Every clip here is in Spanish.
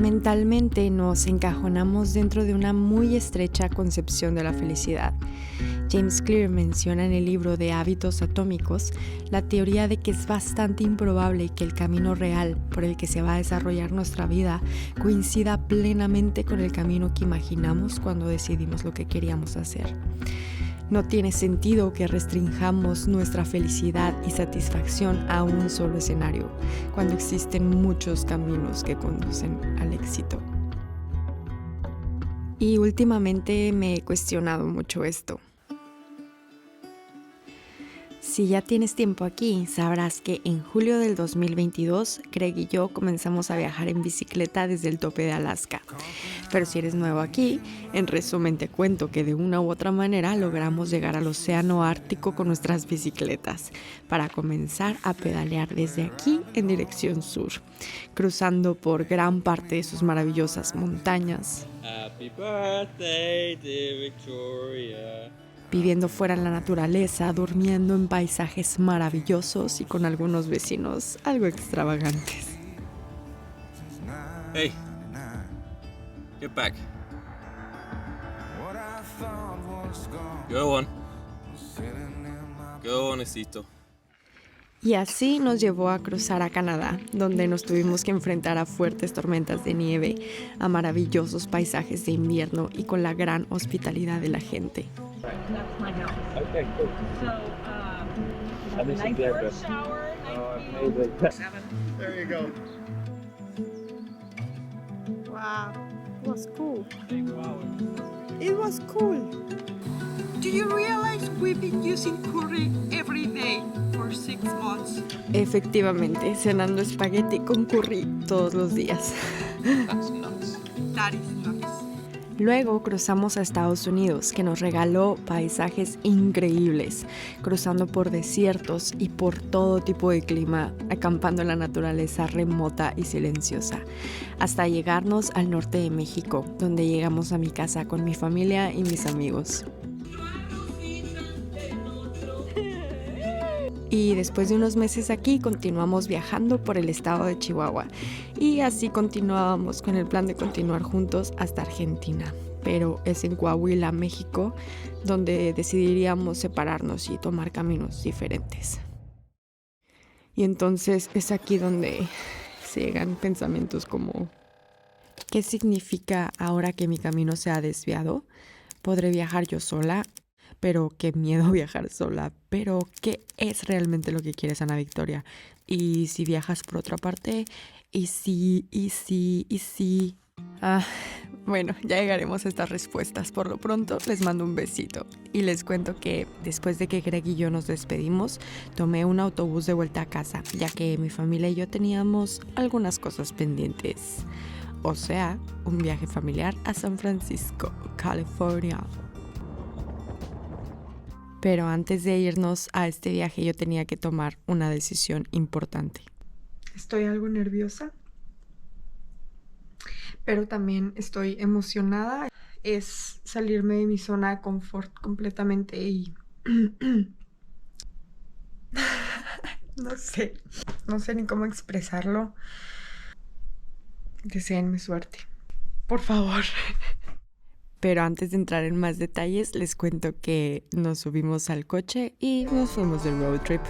Mentalmente nos encajonamos dentro de una muy estrecha concepción de la felicidad. James Clear menciona en el libro de Hábitos Atómicos la teoría de que es bastante improbable que el camino real por el que se va a desarrollar nuestra vida coincida plenamente con el camino que imaginamos cuando decidimos lo que queríamos hacer. No tiene sentido que restringamos nuestra felicidad y satisfacción a un solo escenario, cuando existen muchos caminos que conducen al éxito. Y últimamente me he cuestionado mucho esto. Si ya tienes tiempo aquí, sabrás que en julio del 2022, Greg y yo comenzamos a viajar en bicicleta desde el tope de Alaska. Pero si eres nuevo aquí, en resumen te cuento que de una u otra manera logramos llegar al océano Ártico con nuestras bicicletas para comenzar a pedalear desde aquí en dirección sur, cruzando por gran parte de sus maravillosas montañas. Happy birthday, dear Victoria. Viviendo fuera en la naturaleza, durmiendo en paisajes maravillosos y con algunos vecinos algo extravagantes. Hey, get back. Go on. Go honestito. Y así nos llevó a cruzar a Canadá, donde nos tuvimos que enfrentar a fuertes tormentas de nieve, a maravillosos paisajes de invierno y con la gran hospitalidad de la gente. That's my house. Okay, cool. So, And this is nice the first address. shower, Oh, amazing. 7. There you go. Wow, it was cool. It was cool. Do you realize we've been using curry every day for 6 months? Efectivamente, cenando espagueti con curry todos los días. That's nuts. That is nice. Luego cruzamos a Estados Unidos, que nos regaló paisajes increíbles, cruzando por desiertos y por todo tipo de clima, acampando en la naturaleza remota y silenciosa, hasta llegarnos al norte de México, donde llegamos a mi casa con mi familia y mis amigos. Y después de unos meses aquí continuamos viajando por el estado de Chihuahua y así continuábamos con el plan de continuar juntos hasta Argentina, pero es en Coahuila, México, donde decidiríamos separarnos y tomar caminos diferentes. Y entonces es aquí donde se llegan pensamientos como: ¿qué significa ahora que mi camino se ha desviado? ¿Podré viajar yo sola? Pero qué miedo viajar sola. Pero ¿qué es realmente lo que quieres, Ana Victoria? ¿Y si viajas por otra parte? ¿Y si? Bueno, ya llegaremos a estas respuestas. Por lo pronto les mando un besito. Y les cuento que después de que Greg y yo nos despedimos, tomé un autobús de vuelta a casa, ya que mi familia y yo teníamos algunas cosas pendientes. O sea, un viaje familiar a San Francisco, California. Pero antes de irnos a este viaje yo tenía que tomar una decisión importante. Estoy algo nerviosa, pero también estoy emocionada. Es salirme de mi zona de confort completamente y... No sé ni cómo expresarlo. Deséenme suerte, por favor. Pero antes de entrar en más detalles, les cuento que nos subimos al coche y nos fuimos de road trip.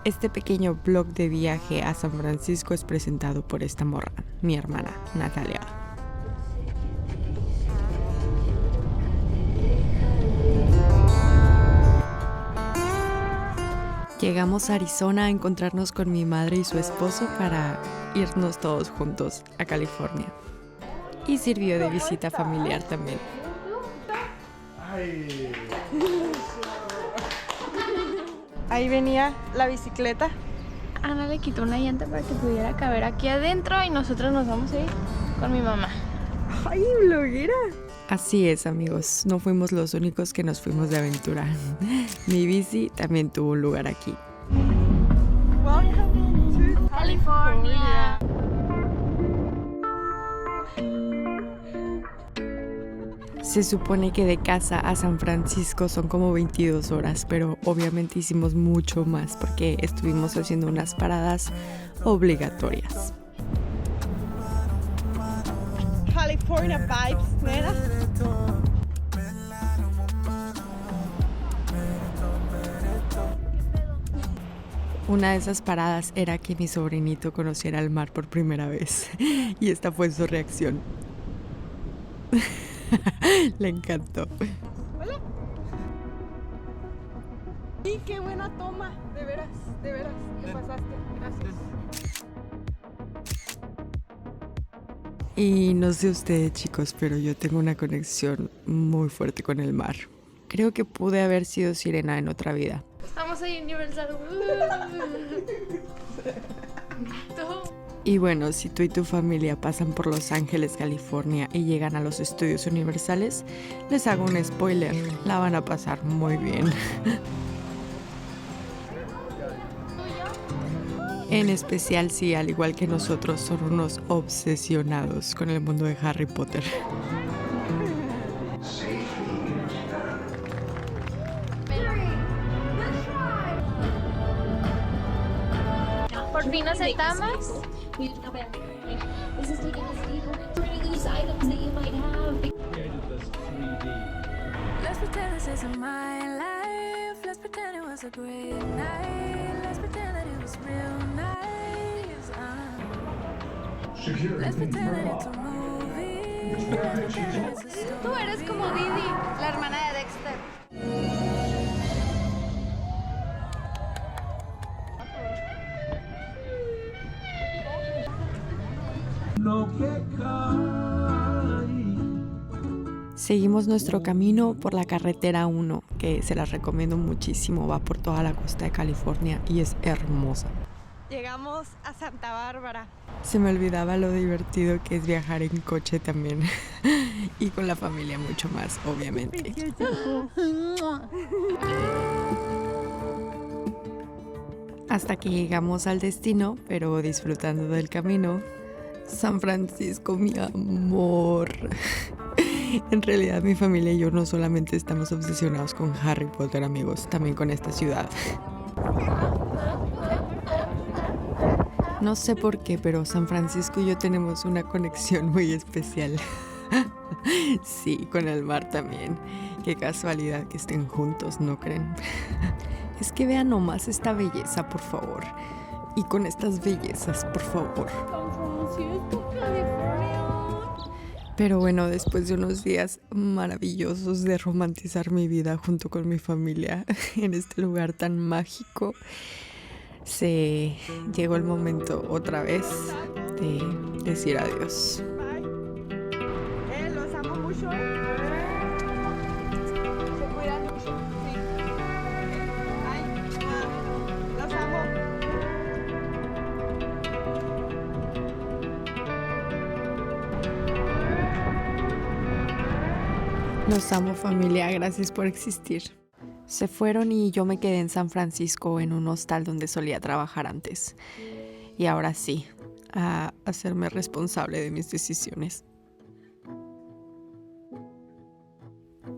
Este pequeño vlog de viaje a San Francisco es presentado por esta morra, mi hermana, Natalia. Llegamos a Arizona a encontrarnos con mi madre y su esposo para irnos todos juntos a California. Y sirvió de visita familiar también. Ahí venía la bicicleta. Ana le quitó una llanta para que pudiera caber aquí adentro y nosotros nos vamos a ir con mi mamá. ¡Ay, bloguera! Así es, amigos, no fuimos los únicos que nos fuimos de aventura. Mi bici también tuvo un lugar aquí. California. Se supone que de casa a San Francisco son como 22 horas, pero obviamente hicimos mucho más porque estuvimos haciendo unas paradas obligatorias. California vibes, nena. Una de esas paradas era que mi sobrinito conociera el mar por primera vez y esta fue su reacción. Le encantó. Hola. Y qué buena toma, de veras, te pasaste, gracias. Y no sé ustedes, chicos, pero yo tengo una conexión muy fuerte con el mar. Creo que pude haber sido sirena en otra vida. Vamos a Universal. Y bueno, si tú y tu familia pasan por Los Ángeles, California y llegan a los estudios universales, les hago un spoiler, la van a pasar muy bien. En especial si, al igual que nosotros, son unos obsesionados con el mundo de Harry Potter. Por fin aceptamos. Let's pretend this isn't my life. Let's pretend it was a great night. Let's pretend that it was real nice. Let's pretend that it's a movie. Let's pretend that it's a story. Tú eres como Didi, la hermana de Dexter. Seguimos nuestro camino por la carretera 1, que se las recomiendo muchísimo, va por toda la costa de California y es hermosa. Llegamos a Santa Bárbara. Se me olvidaba lo divertido que es viajar en coche también y con la familia mucho más, obviamente. Hasta que llegamos al destino, pero disfrutando del camino. San Francisco, mi amor. En realidad mi familia y yo no solamente estamos obsesionados con Harry Potter, amigos, también con esta ciudad. No sé por qué, pero San Francisco y yo tenemos una conexión muy especial. Sí, con el mar también. Qué casualidad que estén juntos, ¿no creen? Es que vean nomás esta belleza, por favor. Y con estas bellezas, por favor. Pero bueno, después de unos días maravillosos de romantizar mi vida junto con mi familia en este lugar tan mágico, llegó el momento otra vez de decir adiós. Bye. Los amo mucho. Se cuidan mucho. Sí. Bye. Los amo. Los amo, familia, gracias por existir. Se fueron y yo me quedé en San Francisco en un hostal donde solía trabajar antes. Y ahora sí, a hacerme responsable de mis decisiones.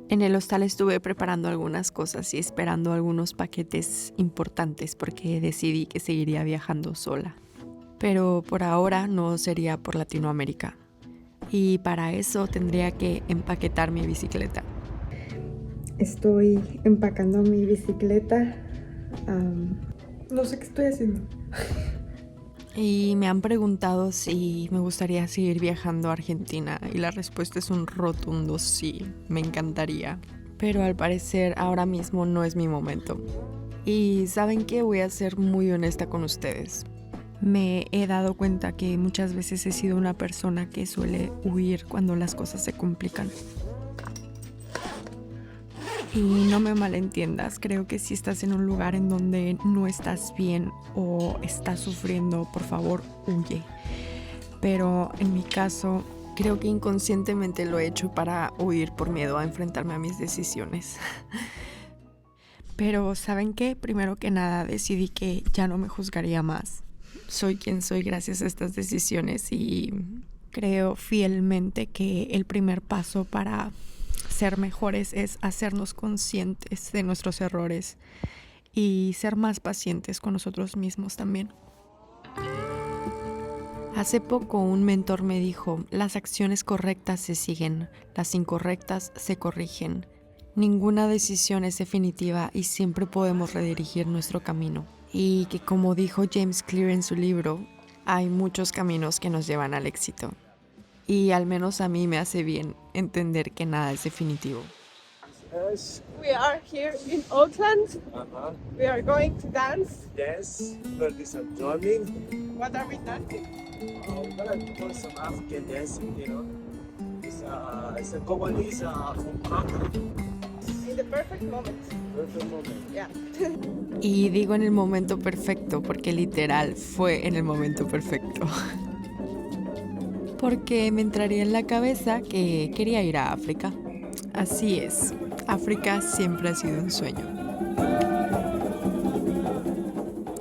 En el hostal estuve preparando algunas cosas y esperando algunos paquetes importantes porque decidí que seguiría viajando sola. Pero por ahora no sería por Latinoamérica. Y para eso tendría que empaquetar mi bicicleta. Estoy empacando mi bicicleta. No sé qué estoy haciendo. Y me han preguntado si me gustaría seguir viajando a Argentina. Y la respuesta es un rotundo sí. Me encantaría. Pero al parecer ahora mismo no es mi momento. Y ¿saben qué? Voy a ser muy honesta con ustedes. Me he dado cuenta que muchas veces he sido una persona que suele huir cuando las cosas se complican. Y no me malentiendas, creo que si estás en un lugar en donde no estás bien o estás sufriendo, por favor, huye. Pero en mi caso, creo que inconscientemente lo he hecho para huir por miedo a enfrentarme a mis decisiones. Pero ¿saben qué? Primero que nada decidí que ya no me juzgaría más. Soy quien soy gracias a estas decisiones y creo fielmente que el primer paso para Ser mejores es hacernos conscientes de nuestros errores y ser más pacientes con nosotros mismos también. Hace poco un mentor me dijo, las acciones correctas se siguen, las incorrectas se corrigen. Ninguna decisión es definitiva y siempre podemos redirigir nuestro camino. Y que como dijo James Clear en su libro, hay muchos caminos que nos llevan al éxito. Y al menos a mí me hace bien entender que nada es definitivo. We are here in Oakland. Uh-huh. We are going to dance. Yes, we'll do some drumming. What are we dancing? We're gonna do some African dancing, you know. It's a Congolese folk rock. In the perfect moment. Perfect moment. Yeah. Y digo en el momento perfecto porque literal fue en el momento perfecto. Porque me entraría en la cabeza que quería ir a África. Así es, África siempre ha sido un sueño.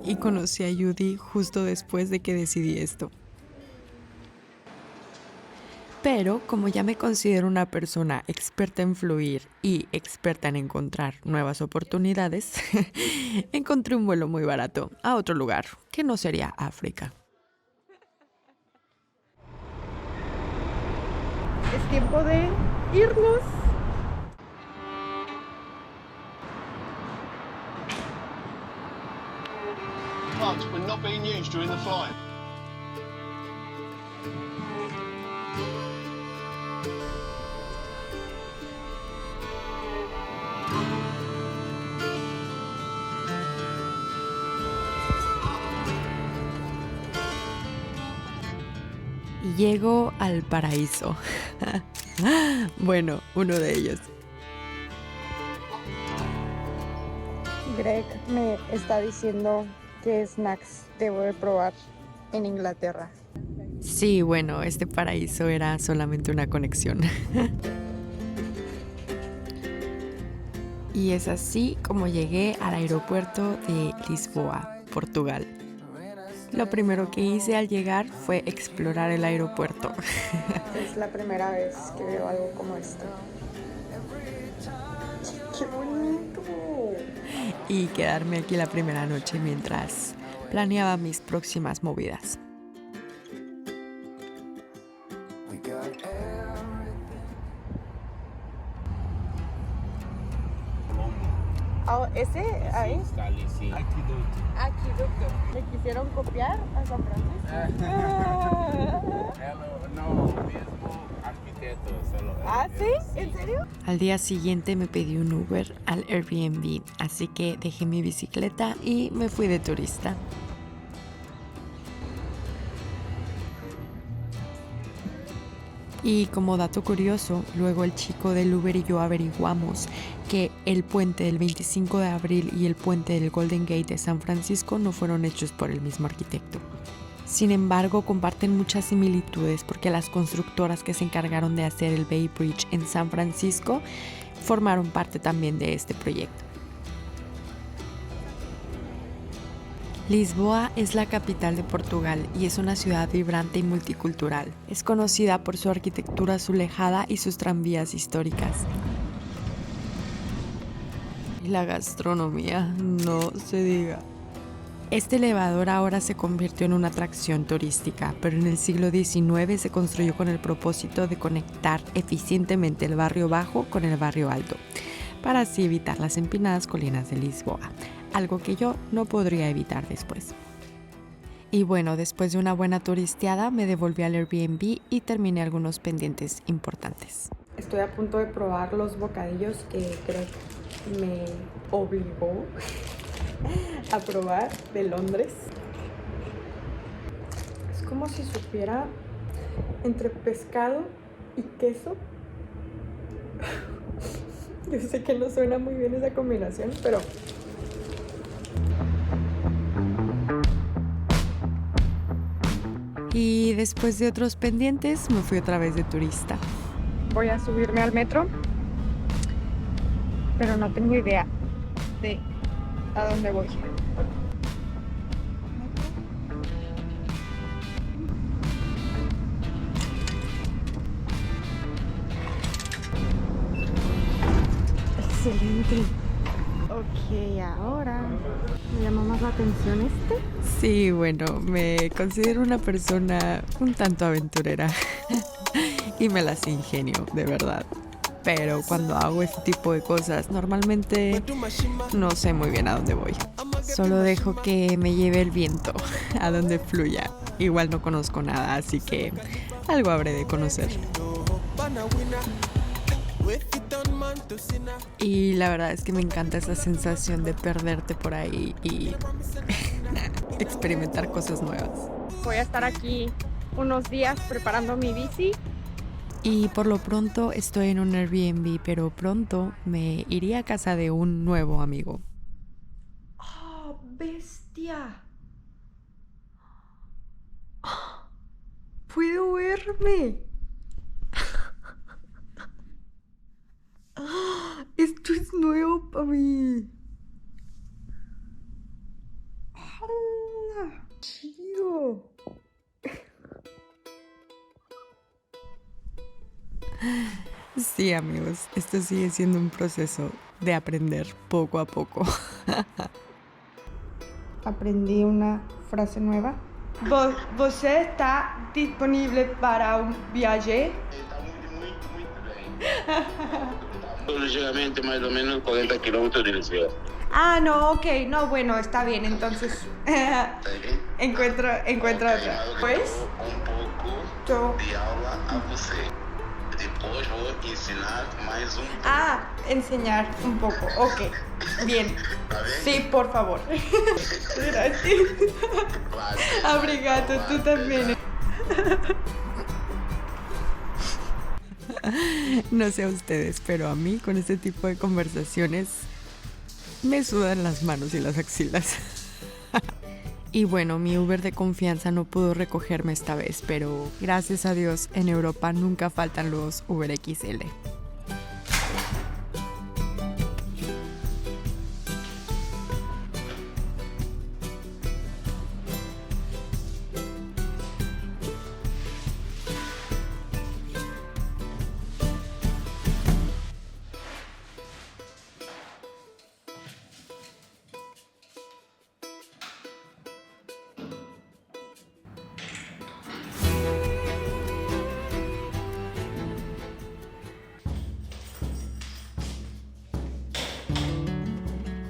Y conocí a Judy justo después de que decidí esto. Pero como ya me considero una persona experta en fluir y experta en encontrar nuevas oportunidades, encontré un vuelo muy barato a otro lugar, que no sería África. Es tiempo de irnos. Plugs were not being used during the flight. Y llego al paraíso. Bueno, uno de ellos. Greg me está diciendo qué snacks debo de probar en Inglaterra. Sí, bueno, este paraíso era solamente una conexión. Y es así como llegué al aeropuerto de Lisboa, Portugal. Lo primero que hice al llegar fue explorar el aeropuerto. Es la primera vez que veo algo como esto. ¡Qué bonito! Y quedarme aquí la primera noche mientras planeaba mis próximas movidas. Oh, ese ahí. Aqueducto. ¿Me quisieron copiar a San Francisco? No, mismo arquitecto. ¿Ah, sí? ¿En serio? Al día siguiente me pedí un Uber al Airbnb, así que dejé mi bicicleta y me fui de turista. Y como dato curioso, luego el chico del Uber y yo averiguamos que el puente del 25 de abril y el puente del Golden Gate de San Francisco no fueron hechos por el mismo arquitecto. Sin embargo, comparten muchas similitudes porque las constructoras que se encargaron de hacer el Bay Bridge en San Francisco formaron parte también de este proyecto. Lisboa es la capital de Portugal y es una ciudad vibrante y multicultural. Es conocida por su arquitectura azulejada y sus tranvías históricas. Y la gastronomía, no se diga. Este elevador ahora se convirtió en una atracción turística, pero en el siglo XIX se construyó con el propósito de conectar eficientemente el barrio bajo con el barrio alto, para así evitar las empinadas colinas de Lisboa, algo que yo no podría evitar después. Y bueno, después de una buena turisteada me devolví al Airbnb y terminé algunos pendientes importantes. Estoy a punto de probar los bocadillos que Greg me obligó a probar de Londres. Es como si supiera entre pescado y queso. Yo sé que no suena muy bien esa combinación, pero Y después de otros pendientes me fui otra vez de turista. voy a subirme al metro, pero no tengo idea de a dónde voy. excelente. Ok, ahora me llama más la atención este. Sí, bueno, me considero una persona un tanto aventurera y me las ingenio, de verdad. Pero cuando hago este tipo de cosas, normalmente no sé muy bien a dónde voy. Solo dejo que me lleve el viento, a donde fluya. Igual no conozco nada, así que algo habré de conocer. Y la verdad es que me encanta esa sensación de perderte por ahí y experimentar cosas nuevas. Voy a estar aquí unos días preparando mi bici. Y por lo pronto estoy en un Airbnb, pero pronto me iría a casa de un nuevo amigo. ¡Oh, bestia! ¡Puedo verme! Esto es nuevo para mí. ¡Hala! ¡Chido! Sí, amigos, esto sigue siendo un proceso de aprender poco a poco. Aprendí una frase nueva. ¿Você está disponible para un viaje? Está muito bem. Ligeiramente mais ou menos 40 kilómetros de Lisboa. Ah, no, ok, no, bueno, está bien, entonces Está bem? encuentro otra. Pues, pouco de aula a você. Depois vou ensinar mais pouco. ah, enseñar un poco, ok, bien. Tá bem? Sí, por favor. Gracias. Claro. Obrigado, tú también. No sé a ustedes, pero a mí con este tipo de conversaciones me sudan las manos y las axilas. Y bueno, mi Uber de confianza no pudo recogerme esta vez, pero gracias a Dios en Europa nunca faltan los Uber XL.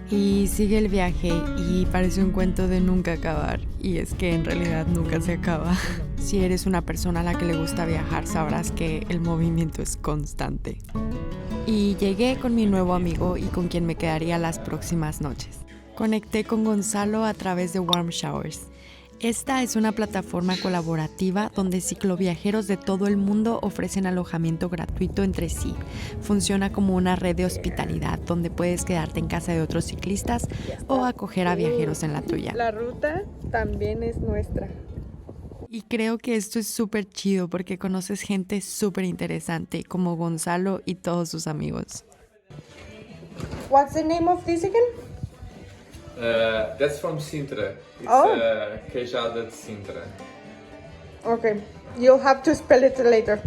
Y sigue el viaje y parece un cuento de nunca acabar. Y es que en realidad nunca se acaba. Si eres una persona a la que le gusta viajar, sabrás que el movimiento es constante. Y llegué con mi nuevo amigo y con quien me quedaría las próximas noches. Conecté con Gonzalo a través de Warm Showers. Esta es una plataforma colaborativa donde cicloviajeros de todo el mundo ofrecen alojamiento gratuito entre sí. Funciona como una red de hospitalidad donde puedes quedarte en casa de otros ciclistas o acoger a viajeros en la tuya. La ruta también es nuestra. Y creo que esto es súper chido porque conoces gente súper interesante como Gonzalo y todos sus amigos. What's the name of this again? That's from Sintra. It's Oh. Queijada de Sintra. Okay, you'll have to spell it later.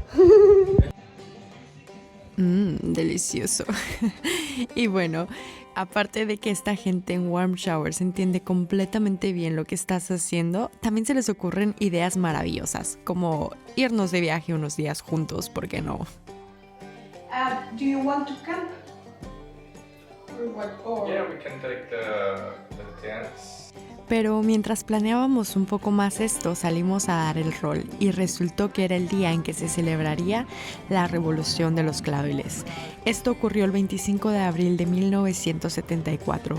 Delicioso. Y bueno, aparte de que esta gente en Warm Showers entiende completamente bien lo que estás haciendo, también se les ocurren ideas maravillosas, como irnos de viaje unos días juntos, ¿por qué no? Do you want to camp? Yeah, we can take the tents. Pero mientras planeábamos un poco más esto, salimos a dar el rol y resultó que era el día en que se celebraría la Revolución de los Claveles. Esto ocurrió el 25 de abril de 1974.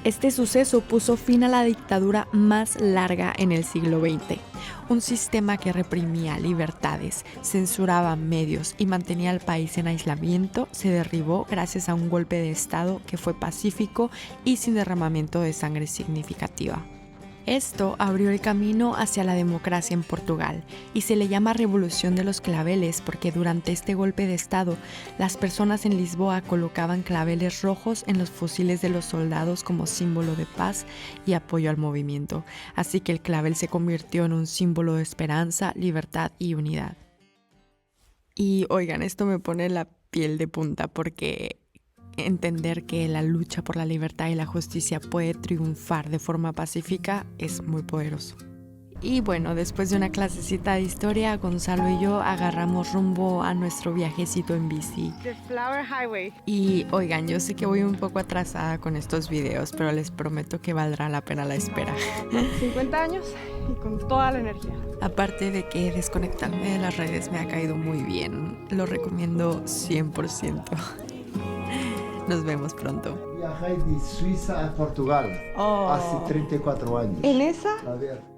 Este suceso puso fin a la dictadura más larga en el siglo XX, un sistema que reprimía libertades, censuraba medios y mantenía al país en aislamiento. Se derribó gracias a un golpe de estado que fue pacífico y sin derramamiento de sangre significativa. Esto abrió el camino hacia la democracia en Portugal y se le llama Revolución de los Claveles porque durante este golpe de estado las personas en Lisboa colocaban claveles rojos en los fusiles de los soldados como símbolo de paz y apoyo al movimiento, así que el clavel se convirtió en un símbolo de esperanza, libertad y unidad. Y oigan, esto me pone la piel de punta porque entender que la lucha por la libertad y la justicia puede triunfar de forma pacífica es muy poderoso. Y bueno, después de una clasecita de historia, Gonzalo y yo agarramos rumbo a nuestro viajecito en bici. The Flower Highway. Y oigan, yo sé que voy un poco atrasada con estos videos, pero les prometo que valdrá la pena la espera. 50 años y con toda la energía. Aparte de que desconectarme de las redes me ha caído muy bien, lo recomiendo 100%. Nos vemos pronto. Viajé de Suiza a Portugal hace 34 años. ¿En esa? A ver.